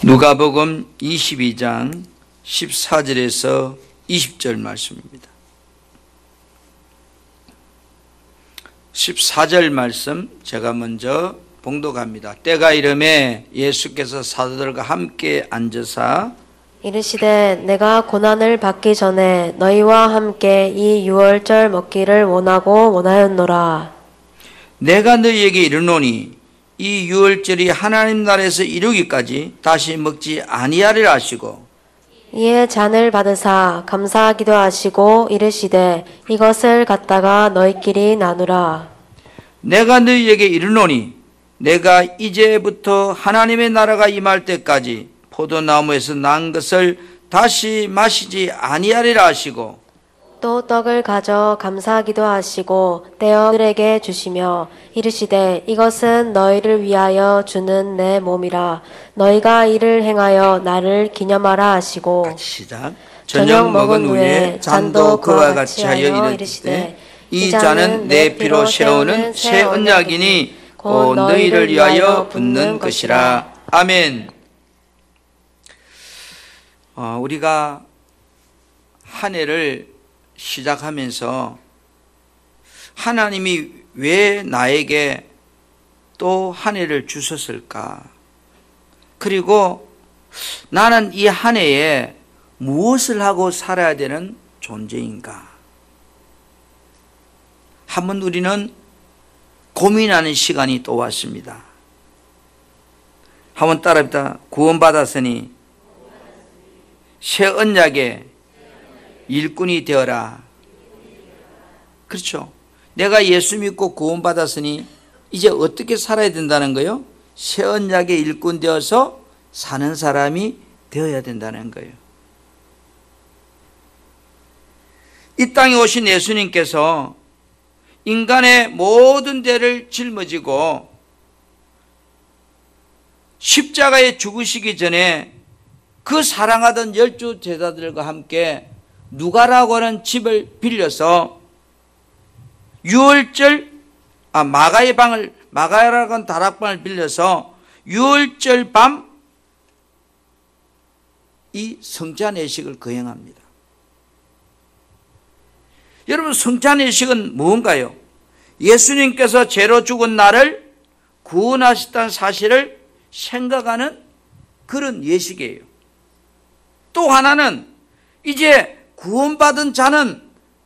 누가복음 22장 14절에서 20절 말씀입니다. 14절 말씀 제가 먼저 봉독합니다. 때가 이르매 예수께서 사도들과 함께 앉으사 이르시되 내가 고난을 받기 전에 너희와 함께 이 유월절 먹기를 원하였노라. 내가 너희에게 이르노니 이 유월절이 하나님 나라에서 이루기까지 다시 먹지 아니하리라 하시고 이에 잔을 받으사 감사하기도 하시고 이르시되 이것을 갖다가 너희끼리 나누라. 내가 너희에게 이르노니 내가 이제부터 하나님의 나라가 임할 때까지 포도나무에서 난 것을 다시 마시지 아니하리라 하시고 또 떡을 가져 감사하기도 하시고 떼어 그들에게 주시며 이르시되 이것은 너희를 위하여 주는 내 몸이라. 너희가 이를 행하여 나를 기념하라 하시고 시작. 저녁 먹은 후에 잔도 그와 같이 하여 이르시되 이 잔은 내 피로 세우는 새 언약이니 곧 너희를 위하여 붓는 것이라. 아멘. 우리가 한 해를 시작하면서 하나님이 왜 나에게 또 한 해를 주셨을까? 그리고 나는 이 한 해에 무엇을 하고 살아야 되는 존재인가? 한번 우리는 고민하는 시간이 또 왔습니다. 한번 따라합니다. 구원받았으니 새 언약의 일꾼이 되어라. 그렇죠. 내가 예수 믿고 구원받았으니 이제 어떻게 살아야 된다는 거예요? 새 언약의 일꾼 되어서 사는 사람이 되어야 된다는 거예요. 이 땅에 오신 예수님께서 인간의 모든 죄를 짊어지고 십자가에 죽으시기 전에 그 사랑하던 12 제자들과 함께 누가라고 하는 집을 빌려서 유월절 마가야라고 하는 다락방을 빌려서 유월절 밤 이 성찬예식을 거행합니다. 여러분, 성찬예식은 무언가요? 예수님께서 죄로 죽은 나를 구원하셨다는 사실을 생각하는 그런 예식이에요. 또 하나는 이제 구원받은 자는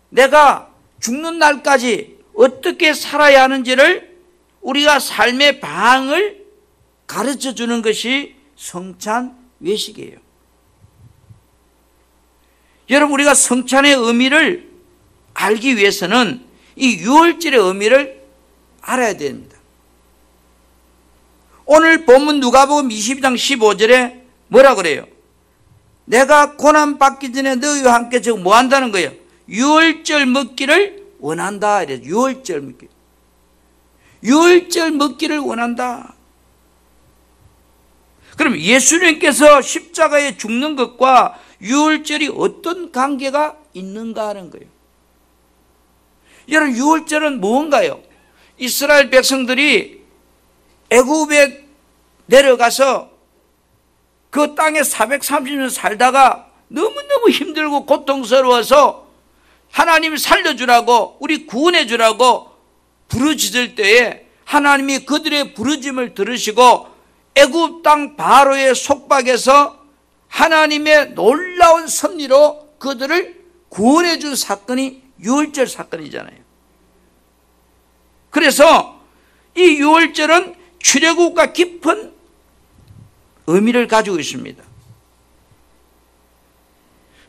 내가 죽는 날까지 어떻게 살아야 하는지를 우리가 삶의 방을 가르쳐 주는 것이 성찬 예식이에요. 여러분, 우리가 성찬의 의미를 알기 위해서는 이 유월절의 의미를 알아야 됩니다. 오늘 본문 누가복음 22장 15절에 뭐라 그래요? 내가 고난 받기 전에 너희와 함께 지금 뭐 한다는 거예요? 유월절 먹기를 원한다. 이래요. 유월절 먹기. 유월절 먹기를 원한다. 그럼 예수님께서 십자가에 죽는 것과 유월절이 어떤 관계가 있는가 하는 거예요. 여러분, 유월절은 무언가요? 이스라엘 백성들이 애굽에 내려가서 그 땅에 430년 살다가 너무너무 힘들고 고통스러워서 하나님이 살려주라고, 우리 구원해주라고 부르짖을 때에 하나님이 그들의 부르짖음을 들으시고 애굽 땅 바로의 속박에서 하나님의 놀라운 섭리로 그들을 구원해준 사건이 유월절 사건이잖아요. 그래서 이 유월절은 출애굽과 깊은 의미를 가지고 있습니다.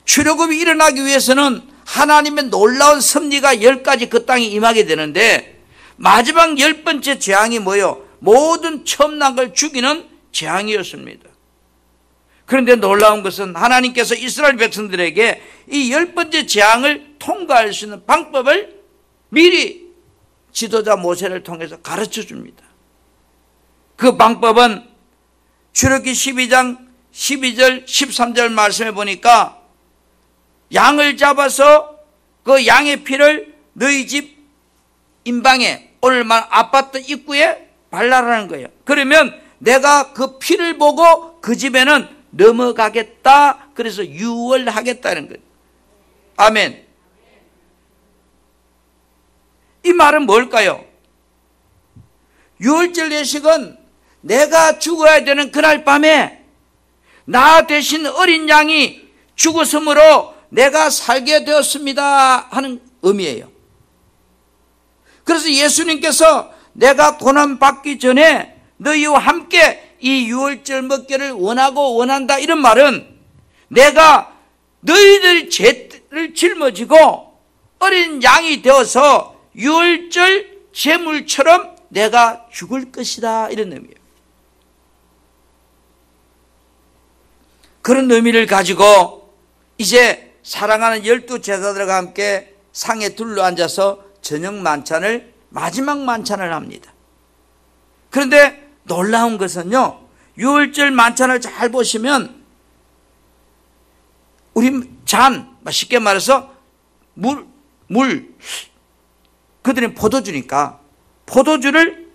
출애굽이 일어나기 위해서는 하나님의 놀라운 섭리가 10가지 그 땅에 임하게 되는데 마지막 10번째 재앙이 뭐예요? 모든 처음 난 걸 죽이는 재앙이었습니다. 그런데 놀라운 것은 하나님께서 이스라엘 백성들에게 이 10번째 재앙을 통과할 수 있는 방법을 미리 지도자 모세를 통해서 가르쳐 줍니다. 그 방법은 출애굽기 12장 12절 13절 말씀해 보니까 양을 잡아서 그 양의 피를 너희 집 인방에, 오늘만 아파트 입구에 발라라는 거예요. 그러면 내가 그 피를 보고 그 집에는 넘어가겠다. 그래서 유월하겠다는 거예요. 아멘. 이 말은 뭘까요? 유월절 예식은 내가 죽어야 되는 그날 밤에 나 대신 어린 양이 죽었으므로 내가 살게 되었습니다 하는 의미예요. 그래서 예수님께서 내가 고난받기 전에 너희와 함께 이 유월절 먹기를 원하고 원한다, 이런 말은 내가 너희들 죄를 짊어지고 어린 양이 되어서 유월절 제물처럼 내가 죽을 것이다, 이런 의미예요. 그런 의미를 가지고 이제 사랑하는 12제자들과 함께 상에 둘러앉아서 저녁 만찬을, 마지막 만찬을 합니다. 그런데 놀라운 것은요, 유월절 만찬을 잘 보시면 우리 잔, 쉽게 말해서 물, 그들은 포도주니까 포도주를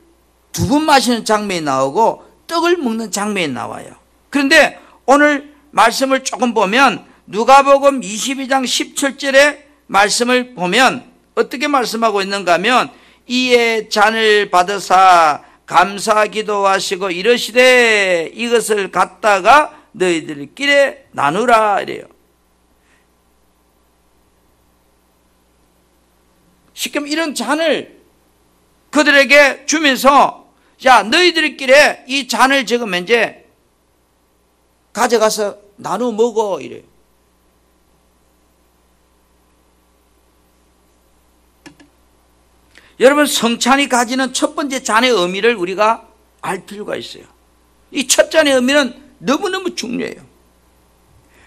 2번 마시는 장면이 나오고 떡을 먹는 장면이 나와요. 그런데 오늘 말씀을 조금 보면 누가복음 22장 17절의 말씀을 보면 어떻게 말씀하고 있는가 하면 이에 잔을 받으사 감사 기도하시고 이르시되 이것을 갖다가 너희들끼리 나누라, 이래요. 쉽게 이런 잔을 그들에게 주면서 야, 너희들끼리 이 잔을 지금 이제 가져가서 나눠 먹어, 이래요. 여러분, 성찬이 가지는 첫 번째 잔의 의미를 우리가 알 필요가 있어요. 이 첫 잔의 의미는 너무너무 중요해요.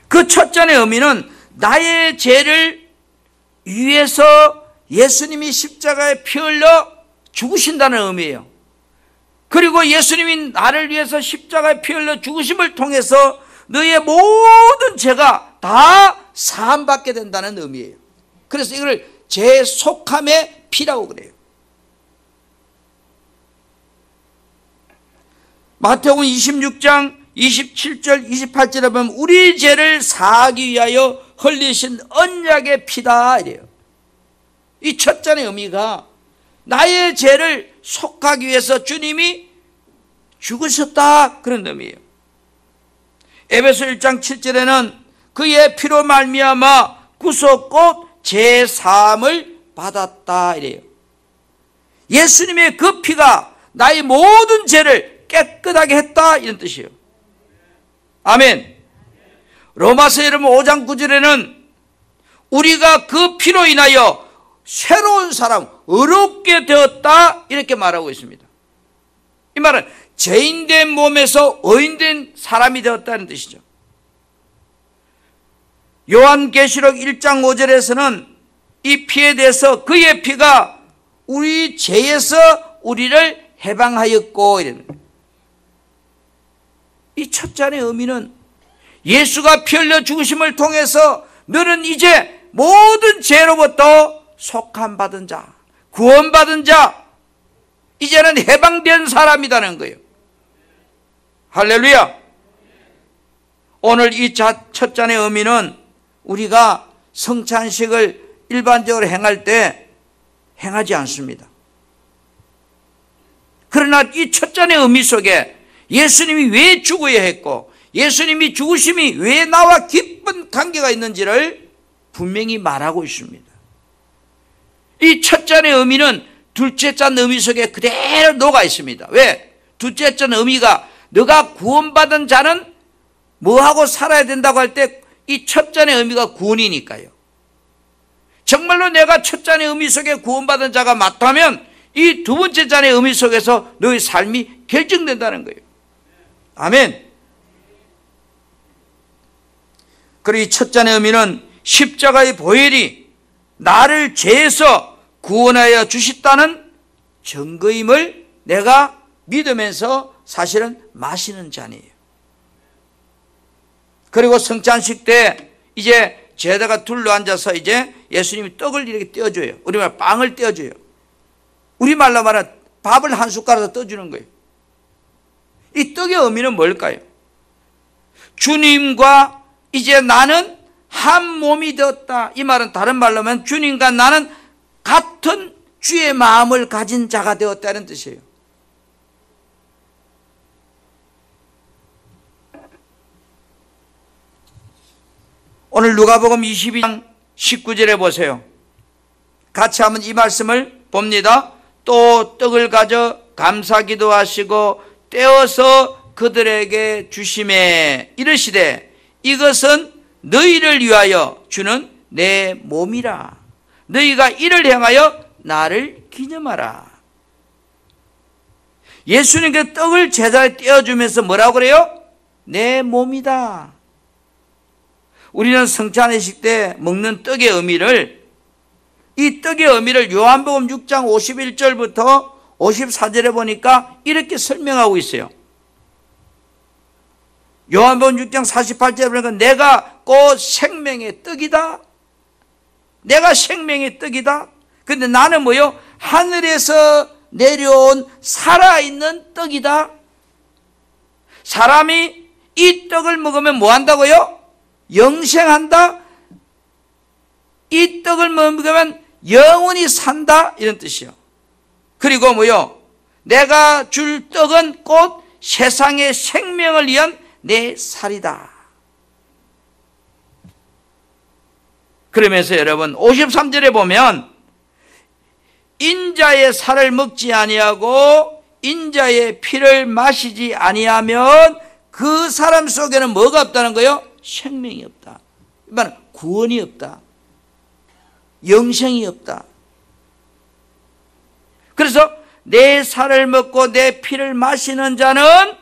그 첫 잔의 의미는 나의 죄를 위해서 예수님이 십자가에 피 흘려 죽으신다는 의미예요. 그리고 예수님이 나를 위해서 십자가에 피 흘려 죽으심을 통해서 너의 모든 죄가 다 사함받게 된다는 의미예요. 그래서 이걸 죄 속함의 피라고 그래요. 마태복음 26장 27절 28절에 보면 우리 죄를 사하기 위하여 흘리신 언약의 피다, 이래요. 이 첫 잔의 의미가 나의 죄를 속하기 위해서 주님이 죽으셨다, 그런 의미예요. 에베소 1장 7절에는 그의 피로 말미암아 구속 곧 죄사함을 받았다, 이래요. 예수님의 그 피가 나의 모든 죄를 깨끗하게 했다, 이런 뜻이에요. 아멘. 로마서 여러분 5장 9절에는 우리가 그 피로 인하여 새로운 사람, 의롭게 되었다, 이렇게 말하고 있습니다. 이 말은 죄인된 몸에서 의인된 사람이 되었다는 뜻이죠. 요한계시록 1장 5절에서는 이 피에 대해서 그의 피가 우리 죄에서 우리를 해방하였고, 이런. 이 첫 잔의 의미는 예수가 피 흘려 죽으심을 통해서 너는 이제 모든 죄로부터 속함받은 자, 구원받은 자, 이제는 해방된 사람이라는 거예요. 할렐루야. 오늘 이 첫 잔의 의미는 우리가 성찬식을 일반적으로 행할 때 행하지 않습니다. 그러나 이 첫 잔의 의미 속에 예수님이 왜 죽어야 했고 예수님이 죽으심이 왜 나와 깊은 관계가 있는지를 분명히 말하고 있습니다. 이 첫 잔의 의미는 둘째 잔 의미 속에 그대로 녹아 있습니다. 왜? 둘째 잔 의미가 너가 구원받은 자는 뭐하고 살아야 된다고 할 때 이 첫 잔의 의미가 구원이니까요. 정말로 내가 첫 잔의 의미 속에 구원받은 자가 맞다면 이 두 번째 잔의 의미 속에서 너의 삶이 결정된다는 거예요. 아멘. 그리고 이 첫 잔의 의미는 십자가의 보혈이 나를 죄에서 구원하여 주셨다는 증거임을 내가 믿으면서 사실은 마시는 잔이에요. 그리고 성찬식 때 이제 제자가 둘러앉아서 이제 예수님이 떡을 이렇게 떼어줘요. 우리말 빵을 떼어줘요. 우리말로 말하면 밥을 한 숟가락 떠주는 거예요. 이 떡의 의미는 뭘까요? 주님과 이제 나는 한 몸이 되었다. 이 말은 다른 말로 하면 주님과 나는 같은 주의 마음을 가진 자가 되었다는 뜻이에요. 오늘 누가복음 22장 19절에 보세요. 같이 한번 이 말씀을 봅니다. 또 떡을 가져 감사기도 하시고 떼어서 그들에게 주시매 이르시되 이것은 너희를 위하여 주는 내 몸이라. 너희가 이를 행하여 나를 기념하라. 예수님께 떡을 제자에 떼어주면서 뭐라고 그래요? 내 몸이다. 우리는 성찬의식 때 먹는 떡의 의미를, 이 떡의 의미를 요한복음 6장 51절부터 54절에 보니까 이렇게 설명하고 있어요. 요한복음 6장 48절에 보니까 내가 곧 생명의 떡이다. 내가 생명의 떡이다. 근데 나는 뭐요? 하늘에서 내려온 살아있는 떡이다. 사람이 이 떡을 먹으면 뭐 한다고요? 영생한다. 이 떡을 먹으면 영원히 산다. 이런 뜻이요. 그리고 뭐요? 내가 줄 떡은 곧 세상의 생명을 위한 내 살이다. 그러면서 여러분 53절에 보면 인자의 살을 먹지 아니하고 인자의 피를 마시지 아니하면 그 사람 속에는 뭐가 없다는 거예요? 생명이 없다. 이 말은 구원이 없다. 영생이 없다. 그래서 내 살을 먹고 내 피를 마시는 자는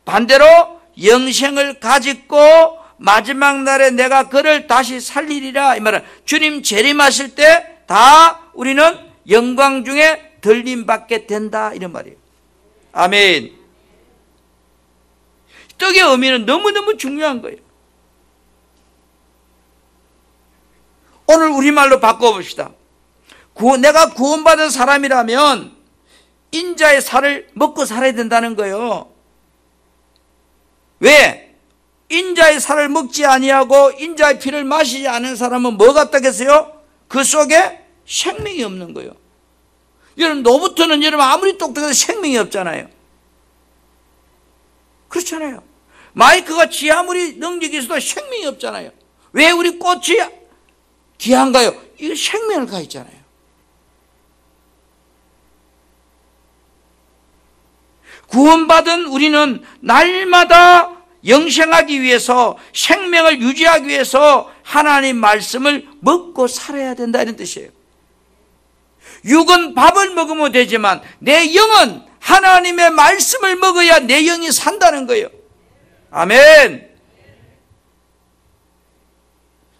반대로 영생을 가지고 마지막 날에 내가 그를 다시 살리리라. 이 말은 주님 재림하실 때 다 우리는 영광 중에 들림받게 된다. 이런 말이에요. 아멘. 떡의 의미는 너무너무 중요한 거예요. 오늘 우리말로 바꿔봅시다. 내가 구원받은 사람이라면 인자의 살을 먹고 살아야 된다는 거예요. 왜? 인자의 살을 먹지 아니하고 인자의 피를 마시지 않은 사람은 뭐 같다겠어요? 그 속에 생명이 없는 거예요. 여러분, 노부터는 여러분 아무리 똑똑해도 생명이 없잖아요. 그렇잖아요. 마이크가 지 아무리 능력이 있어도 생명이 없잖아요. 왜 우리 꽃이 귀한가요? 이거 생명을 가 있잖아요. 구원받은 우리는 날마다 영생하기 위해서, 생명을 유지하기 위해서 하나님 말씀을 먹고 살아야 된다, 이런 뜻이에요. 육은 밥을 먹으면 되지만 내 영은 하나님의 말씀을 먹어야 내 영이 산다는 거예요. 아멘.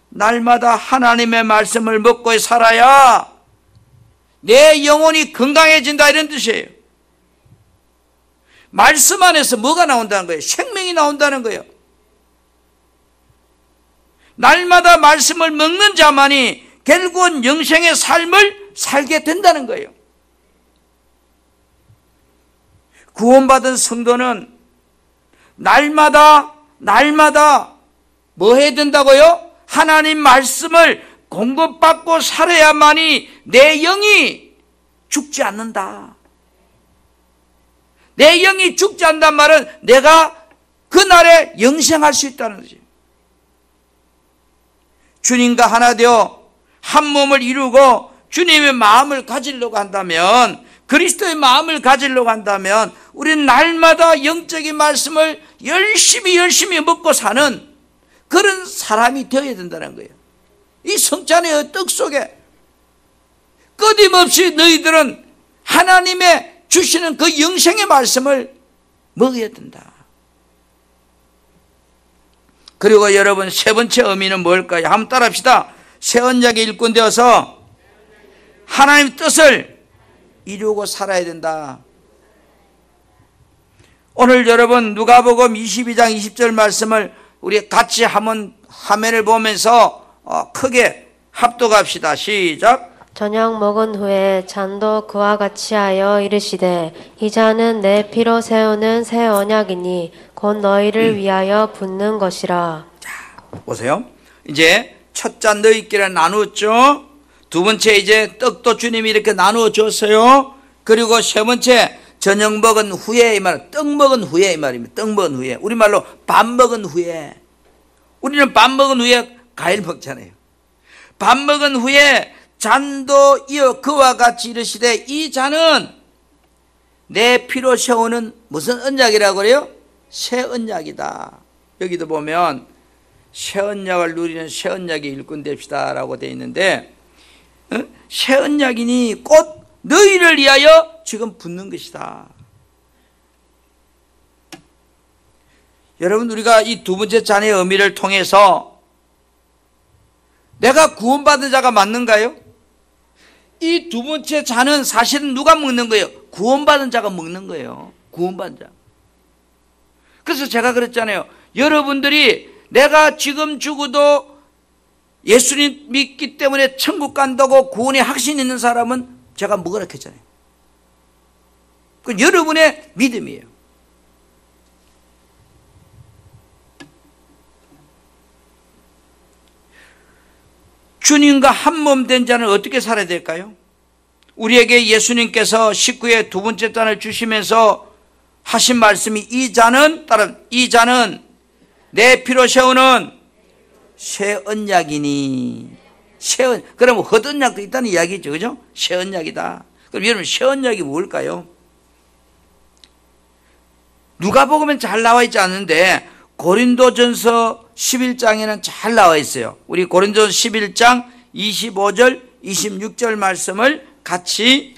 날마다 하나님의 말씀을 먹고 살아야 내 영혼이 건강해진다, 이런 뜻이에요. 말씀 안에서 뭐가 나온다는 거예요? 생명이 나온다는 거예요. 날마다 말씀을 먹는 자만이 결국은 영생의 삶을 살게 된다는 거예요. 구원받은 성도는 날마다 뭐 해야 된다고요? 하나님 말씀을 공급받고 살아야만이 내 영이 죽지 않는다. 내 영이 죽지 않는단 말은 내가 그날에 영생할 수 있다는 거지. 주님과 하나 되어 한 몸을 이루고 주님의 마음을 가지려고 한다면, 그리스도의 마음을 가지려고 한다면 우리는 날마다 영적인 말씀을 열심히 먹고 사는 그런 사람이 되어야 된다는 거예요. 이 성찬의 떡 속에 끊임없이 너희들은 하나님의 주시는 그 영생의 말씀을 먹어야 된다. 그리고 여러분, 세 번째 의미는 뭘까요? 한번 따라합시다. 새 언약의 일꾼 되어서 하나님의 뜻을 이루고 살아야 된다. 오늘 여러분 누가복음 22장 20절 말씀을 우리 같이 한번 화면을 보면서 크게 합독합시다. 시작. 저녁 먹은 후에 잔도 그와 같이 하여 이르시되 이 잔은 내 피로 세우는 새 언약이니 곧 너희를 위하여 붓는 것이라. 보세요. 이제 첫 잔 너희끼리 나누었죠. 두 번째 이제 떡도 주님이 이렇게 나누어 줬어요. 그리고 세 번째 저녁 먹은 후에 이 말, 떡 먹은 후에 이 말입니다. 떡 먹은 후에. 우리말로 밥 먹은 후에. 우리는 밥 먹은 후에 과일 먹잖아요. 밥 먹은 후에 잔도 이어 그와 같이 이르시되 이 잔은 내 피로 세우는 무슨 언약이라고 그래요? 새 언약이다. 여기도 보면 새 언약을 누리는 새 언약의 일꾼 됩시다 라고 되어 있는데, 새 언약이니 곧 너희를 위하여 지금 붓는 것이다. 여러분, 우리가 이 두 번째 잔의 의미를 통해서 내가 구원받은 자가 맞는가요? 이 두 번째 잔은 사실은 누가 먹는 거예요? 구원받은 자가 먹는 거예요. 구원받은 자. 그래서 제가 그랬잖아요. 여러분들이 내가 지금 죽어도 예수님 믿기 때문에 천국 간다고 구원의 확신 있는 사람은 제가 먹으라 했잖아요. 그건 여러분의 믿음이에요. 주님과 한 몸 된 자는 어떻게 살아야 될까요? 우리에게 예수님께서 식구의 두 번째 잔을 주시면서 하신 말씀이 이 잔은 내 피로 세우는 새 언약이니. 그럼 헛언약도 있다는 이야기죠. 그죠? 새 언약이다. 그럼 여러분, 새 언약이 뭘까요? 누가복음엔 잘 나와 있지 않는데 고린도전서 11장에는 잘 나와 있어요. 우리 고린도전서 11장 25절 26절 말씀을 같이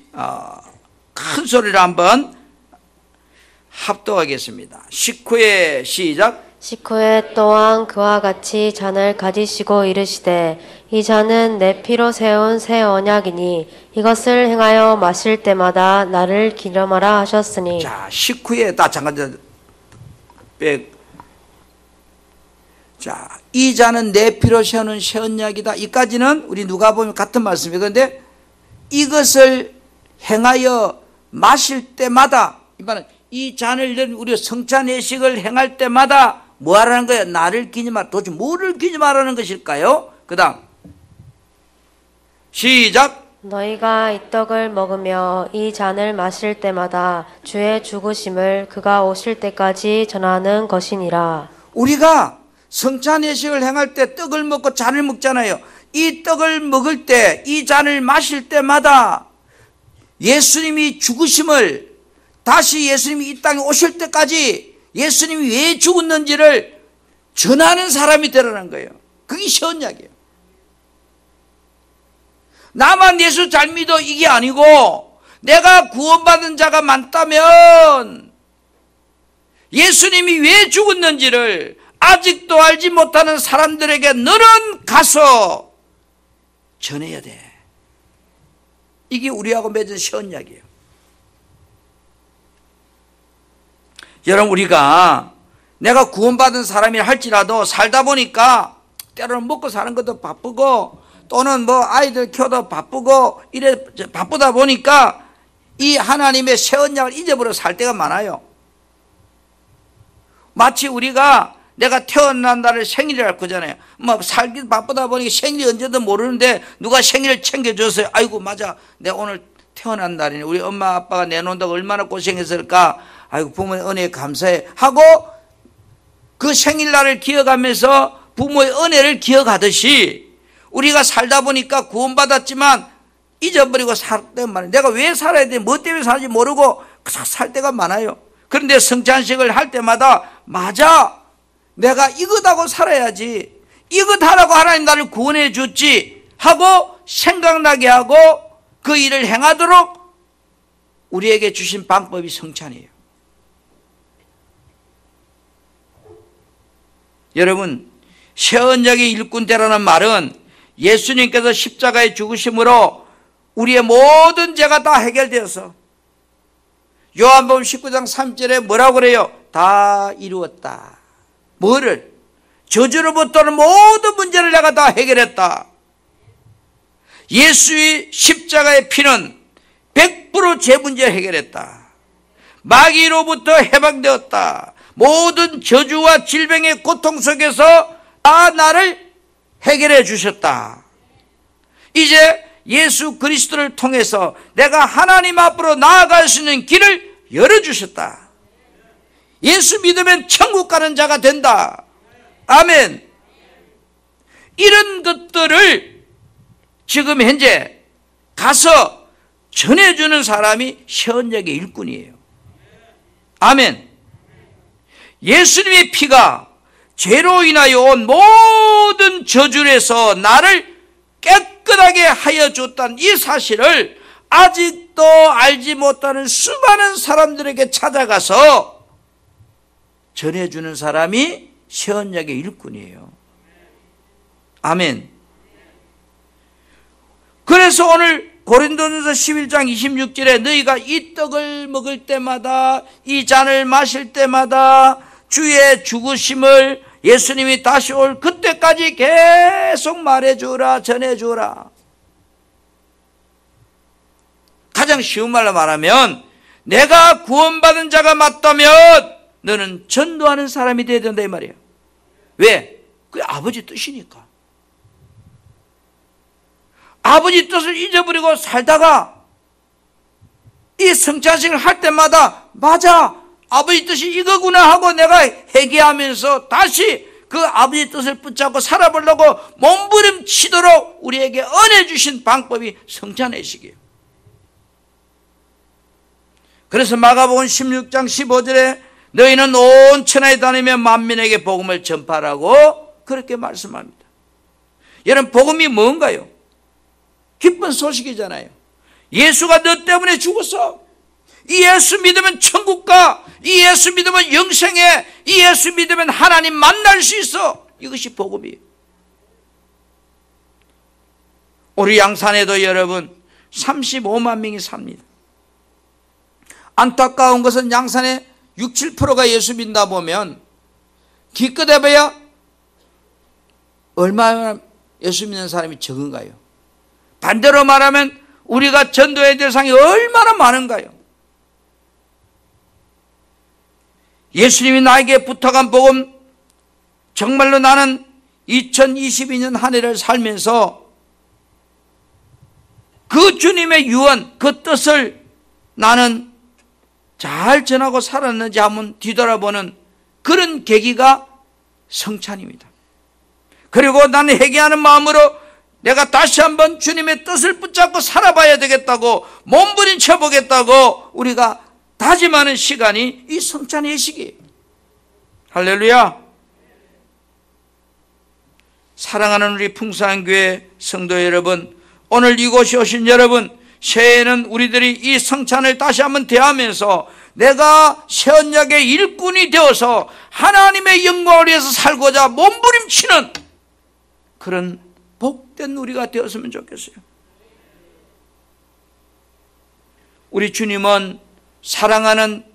큰 소리로 한번 합독하겠습니다. 식후에 시작. 식후에 또한 그와 같이 잔을 가지시고 이르시되 이 잔은 내 피로 세운 새 언약이니 이것을 행하여 마실 때마다 나를 기념하라 하셨으니. 자, 식후에 다 잠깐 자, 이 잔은 내 피로 세우는 새 언약이다. 이까지는 우리 누가복음 같은 말씀이에요. 그런데 이것을 행하여 마실 때마다, 이 잔을 우리 성찬예식을 행할 때마다 뭐 하라는 거예요? 나를 기념하라. 도대체 뭐를 기념하라는 것일까요? 그 다음 시작. 너희가 이 떡을 먹으며 이 잔을 마실 때마다 주의 죽으심을 그가 오실 때까지 전하는 것이니라. 우리가 성찬예식을 행할 때 떡을 먹고 잔을 먹잖아요. 이 떡을 먹을 때, 이 잔을 마실 때마다 예수님이 죽으심을, 다시 예수님이 이 땅에 오실 때까지 예수님이 왜 죽었는지를 전하는 사람이 되라는 거예요. 그게 새 언약이에요. 나만 예수 잘 믿어 이게 아니고, 내가 구원받은 자가 많다면 예수님이 왜 죽었는지를 아직도 알지 못하는 사람들에게 너는 가서 전해야 돼. 이게 우리하고 맺은 새 언약이에요. 여러분, 우리가 내가 구원받은 사람이라 할지라도 살다 보니까 때로는 먹고 사는 것도 바쁘고 또는 뭐 아이들 키워도 바쁘고 이래 바쁘다 보니까 이 하나님의 새 언약을 잊어버려 살 때가 많아요. 마치 우리가 내가 태어난 날을 생일이랄 거잖아요. 뭐 살기 바쁘다 보니까 생일이 언제든 모르는데 누가 생일을 챙겨줬어요. 아이고 맞아, 내가 오늘 태어난 날이네. 우리 엄마 아빠가 내놓는다고 얼마나 고생했을까. 아이고 부모의 은혜에 감사해 하고 그 생일날을 기억하면서 부모의 은혜를 기억하듯이 우리가 살다 보니까 구원받았지만 잊어버리고 살 때가 많아요. 내가 왜 살아야 돼, 뭐 때문에 사는지 모르고 살 때가 많아요. 그런데 성찬식을 할 때마다 맞아, 내가 이것하고 살아야지, 이것 하라고 하나님 나를 구원해 줬지 하고 생각나게 하고 그 일을 행하도록 우리에게 주신 방법이 성찬이에요. 여러분, 새 언약의 일꾼 되라는 말은 예수님께서 십자가에 죽으심으로 우리의 모든 죄가 다 해결되어서 요한복음 19장 3절에 뭐라고 그래요? 다 이루었다. 뭐를? 저주로부터는 모든 문제를 내가 다 해결했다. 예수의 십자가의 피는 100% 죄 문제를 해결했다. 마귀로부터 해방되었다. 모든 저주와 질병의 고통 속에서 다 나를 해결해 주셨다. 이제 예수 그리스도를 통해서 내가 하나님 앞으로 나아갈 수 있는 길을 열어주셨다. 예수 믿으면 천국 가는 자가 된다. 아멘. 이런 것들을 지금 현재 가서 전해주는 사람이 세언약의 일꾼이에요. 아멘. 예수님의 피가 죄로 인하여 온 모든 저주에서 나를 깨끗하게 하여 줬다는 이 사실을 아직도 알지 못하는 수많은 사람들에게 찾아가서 전해주는 사람이 세언약의 일꾼이에요. 아멘. 그래서 오늘 고린도전서 11장 26절에 너희가 이 떡을 먹을 때마다 이 잔을 마실 때마다 주의 죽으심을 예수님이 다시 올 그때까지 계속 말해주라, 전해주라. 가장 쉬운 말로 말하면 내가 구원받은 자가 맞다면 너는 전도하는 사람이 되어야 된다 이 말이에요. 왜? 그게 아버지 뜻이니까. 아버지 뜻을 잊어버리고 살다가 이 성찬식을 할 때마다 맞아, 아버지 뜻이 이거구나 하고 내가 회개하면서 다시 그 아버지 뜻을 붙잡고 살아보려고 몸부림치도록 우리에게 은혜 주신 방법이 성찬회식이에요. 그래서 마가복음 16장 15절에 너희는 온 천하에 다니며 만민에게 복음을 전파하라고 그렇게 말씀합니다. 여러분, 복음이 뭔가요? 기쁜 소식이잖아요. 예수가 너 때문에 죽었어. 이 예수 믿으면 천국 가. 이 예수 믿으면 영생해. 이 예수 믿으면 하나님 만날 수 있어. 이것이 복음이에요. 우리 양산에도 여러분 35만 명이 삽니다. 안타까운 것은 양산에 6, 7%가 예수 믿다 보면 기껏 해봐야 얼마나 예수 믿는 사람이 적은가요? 반대로 말하면 우리가 전도의 대상이 얼마나 많은가요? 예수님이 나에게 부탁한 복음, 정말로 나는 2022년 한 해를 살면서 그 주님의 유언, 그 뜻을 나는 잘 전하고 살았는지 한번 뒤돌아보는 그런 계기가 성찬입니다. 그리고 나는 회개하는 마음으로 내가 다시 한번 주님의 뜻을 붙잡고 살아봐야 되겠다고 몸부림쳐 보겠다고 우리가 다짐하는 시간이 이 성찬 예식이에요. 할렐루야. 사랑하는 우리 풍성교회 성도 여러분, 오늘 이곳에 오신 여러분, 새해에는 우리들이 이 성찬을 다시 한번 대하면서 내가 새 언약의 일꾼이 되어서 하나님의 영광을 위해서 살고자 몸부림치는 그런 복된 우리가 되었으면 좋겠어요. 우리 주님은 사랑하는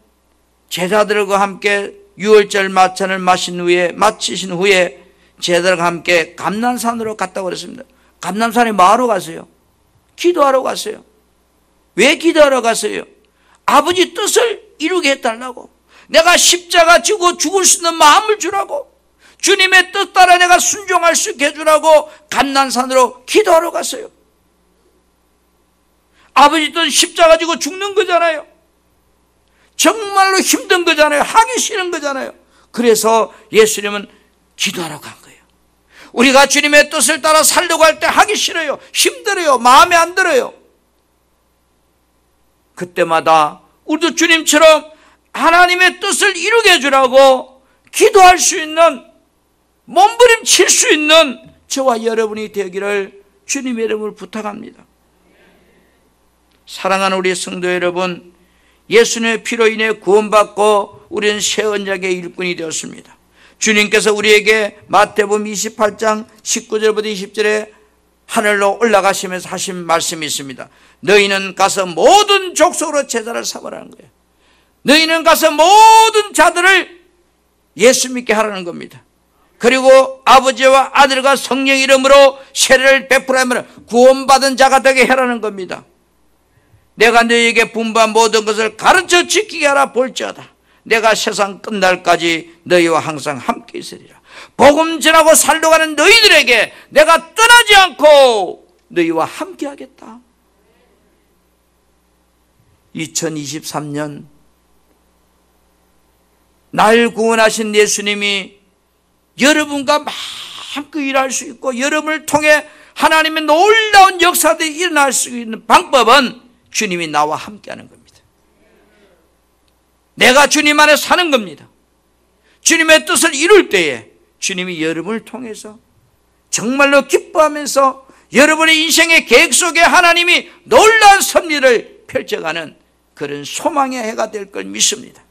제자들과 함께 유월절 마찬을 마치신 후에 제자들과 함께 감난산으로 갔다고 그랬습니다. 감난산에 뭐하러 갔어요? 기도하러 갔어요. 왜 기도하러 갔어요? 아버지 뜻을 이루게 해달라고. 내가 십자가 지고 죽을 수 있는 마음을 주라고. 주님의 뜻 따라 내가 순종할 수 있게 해주라고 감난산으로 기도하러 갔어요. 아버지 뜻 십자가 지고 죽는 거잖아요. 정말로 힘든 거잖아요. 하기 싫은 거잖아요. 그래서 예수님은 기도하러 간 거예요. 우리가 주님의 뜻을 따라 살려고 할 때 하기 싫어요. 힘들어요. 마음에 안 들어요. 그때마다 우리도 주님처럼 하나님의 뜻을 이루게 해주라고 기도할 수 있는, 몸부림칠 수 있는 저와 여러분이 되기를 주님의 이름으로 부탁합니다. 사랑하는 우리 성도 여러분, 예수님의 피로 인해 구원받고 우리는 새 언약의 일꾼이 되었습니다. 주님께서 우리에게 마태복음 28장 19절부터 20절에 하늘로 올라가시면서 하신 말씀이 있습니다. 너희는 가서 모든 족속으로 제자를 삼으라는 거예요. 너희는 가서 모든 자들을 예수 믿게 하라는 겁니다. 그리고 아버지와 아들과 성령 이름으로 세례를 베풀어 하면 구원받은 자가 되게 해라는 겁니다. 내가 너희에게 분부한 모든 것을 가르쳐 지키게 하라 볼지어다. 내가 세상 끝날까지 너희와 항상 함께 있으리라. 복음 전하고 살러 가는 너희들에게 내가 떠나지 않고 너희와 함께 하겠다. 2023년 날 구원하신 예수님이 여러분과 마음껏 일할 수 있고 여러분을 통해 하나님의 놀라운 역사들이 일어날 수 있는 방법은 주님이 나와 함께하는 겁니다. 내가 주님 안에 사는 겁니다. 주님의 뜻을 이룰 때에 주님이 여러분을 통해서 정말로 기뻐하면서 여러분의 인생의 계획 속에 하나님이 놀라운 섭리를 펼쳐가는 그런 소망의 해가 될 걸 믿습니다.